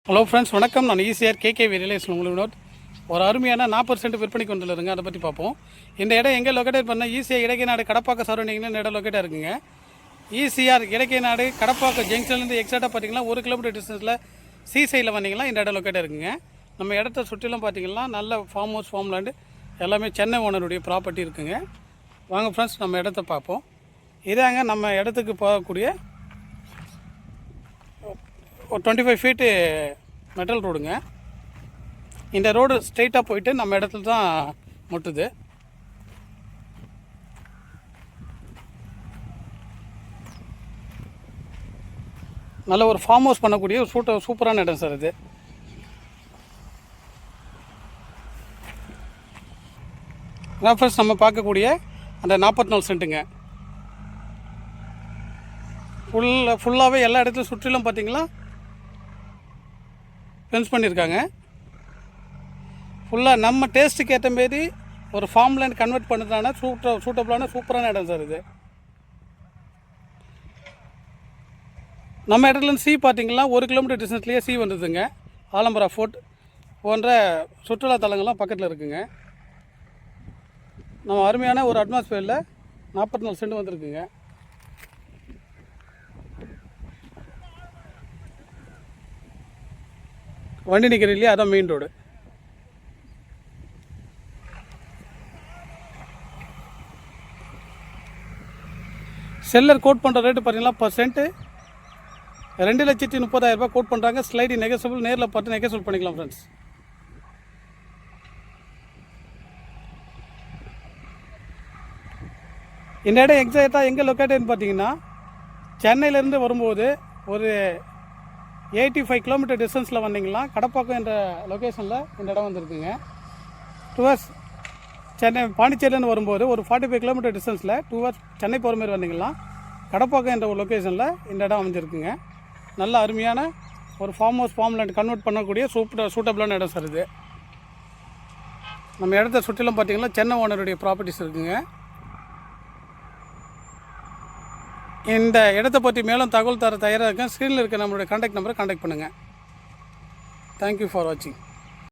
Hello friends, வணக்கம். நான் ECR KKV ரியலேஷன் உங்களுக்கு ஒரு அருமையான 40% விற்பனை கொண்டு வருங்க. அதை பற்றி பார்ப்போம். இந்த இடம் எங்கே லொக்கேட் பண்ணால் ஈசிஆர் இடைக்கநாடு கடப்பாக்க சரௌண்டிங்கில் இந்த இடம் லொக்கேட்டாக இருக்குங்க. ஈசிஆர் இடைக்கநாடு கடப்பாக்க ஜங்ஷன்லேருந்து எக்ஸாக்டாக பார்த்தீங்கன்னா 1 கிலோமீட்டர் டிஸ்டன்ஸில் சி சைடில் வந்தீங்கன்னா இந்த இடம் லொக்கேட்டாக இருக்குங்க. நம்ம இடத்த சுற்றிலும் பார்த்தீங்கன்னா நல்ல ஃபார்ம் ஹவுஸ், ஃபார்ம் லேண்டு எல்லாமே சென்னை ஓனருடைய ப்ராப்பர்ட்டி இருக்குங்க. வாங்க ஃப்ரெண்ட்ஸ், நம்ம இடத்த பார்ப்போம். இதாங்க நம்ம இடத்துக்கு போகக்கூடிய ஒரு 25 ஃபீட்டு மெட்டல் ரோடுங்க. இந்த ரோடு ஸ்ட்ரெயிட்டாக போயிட்டு நம்ம இடத்துல தான் முட்டுது. நல்ல ஒரு ஃபார்ம் ஹவுஸ் பண்ணக்கூடிய ஒரு சூப்பரான இடம் சார் இது. ஃபர்ஸ்ட் நம்ம பார்க்கக்கூடிய அந்த 44 சென்ட்டுங்க. ஃபுல்லாகவே எல்லா இடத்துலையும் சுற்றிலும் பார்த்தீங்களா ஃபென்ஸ் பண்ணியிருக்காங்க. ஃபுல்லாக நம்ம டேஸ்ட்டுக்கு ஏற்ற மாரி ஒரு ஃபார்ம் லேண்ட் கன்வெர்ட் பண்ணுறதான சூட்டபுளான சூப்பரான இடம் சார் இது. நம்ம இடத்துலேருந்து சி பார்த்தீங்கன்னா 1 கிலோமீட்டர் டிஸ்டன்ஸ்லேயே சி வந்துடுதுங்க. ஆலம்பரா ஃபோர்ட் போன்ற சுற்றுலா தலங்கள்லாம் பக்கத்தில் இருக்குங்க. நம்ம அருமையான ஒரு அட்மாஸ்பியரில் 44 சென்ட் வந்துருக்குங்க. வண்டி நிற்கிற இல்லையா, அதான் மெயின் ரோடு. செல்லர் கோட் பண்ணுற ரேட்டு பார்த்தீங்கன்னா பர்சென்ட்டு 2,30,000 கோட் பண்ணுறாங்க. ஸ்லைடி நெகசபிள், நேரில் பார்த்து நெகசபிள் பண்ணிக்கலாம் ஃப்ரெண்ட்ஸ். இந்த இடம் எக்ஸாக்டாக எங்கே லொக்கேட்டட்னு பார்த்தீங்கன்னா சென்னையிலேருந்து வரும்போது ஒரு 85 கிலோமீட்டர் டிஸ்டன்ஸில் வந்தீங்கன்னா கடப்பாக்கம் என்ற லொக்கேஷனில் இந்த இடம் வந்துருக்குங்க. டுவர்ஸ் சென்னை பாண்டிச்சேரியிலேருந்து வரும்போது ஒரு 45 கிலோமீட்டர் டிஸ்டன்ஸில் டுவர்ஸ் சென்னை போகிற மாதிரி வந்தீங்கன்னா கடப்பாக்கம் என்ற ஒரு லொக்கேஷனில் இந்த இடம் அமைஞ்சிருக்குங்க. நல்ல அருமையான ஒரு farm house, farm land convert பண்ணக்கூடிய சூட்டபுளான இடம் சார் இது. நம்ம இடத்த சுற்றிலும் பார்த்தீங்கன்னா சென்னை ஓனருடைய ப்ராப்பர்ட்டிஸ் இருக்குங்க. இந்த இடத்தை பற்றி மேலும் தகவல் தர தயாராக இருக்கேன். ஸ்க்ரீனில் இருக்க நம்மளுடைய கான்டாக்ட் நம்பரை கான்டாக்ட் பண்ணுங்கள். தேங்க்யூ ஃபார் வாட்சிங்.